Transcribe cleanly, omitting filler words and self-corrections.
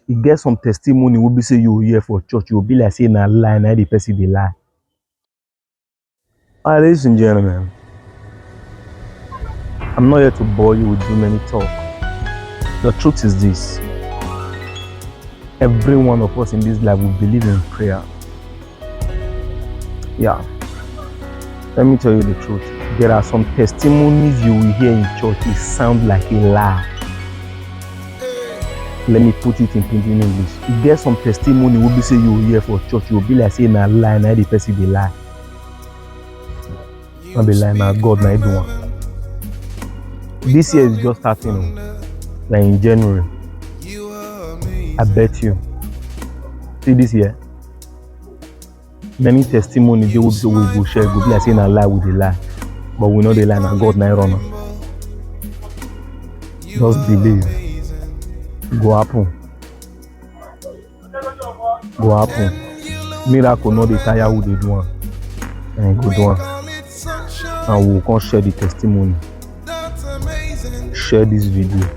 You get some testimony will be say you hear for church, you'll be like saying a lie, now the person they lie. Alright, ladies and gentlemen, I'm not here to bore you with too many talk. The truth is this: every one of us in this life will believe in prayer. Yeah. Let me tell you the truth. There are some testimonies you will hear in church. It sounds like a lie. Let me put it in plain English. You get some testimony will be say you will hear for church. You'll be like saying a lie, now the person be lie. Not be lie, now God now do one. This year is just starting. Like in January. I bet you. See this year. Many testimonies they will go share. Go be like saying a lie with a lie. But we know the lie, now God now run on. Just believe. Go happen. Go happen. Miracle not the tire who they do one. And go do one. And we'll come share the testimony. Share this video.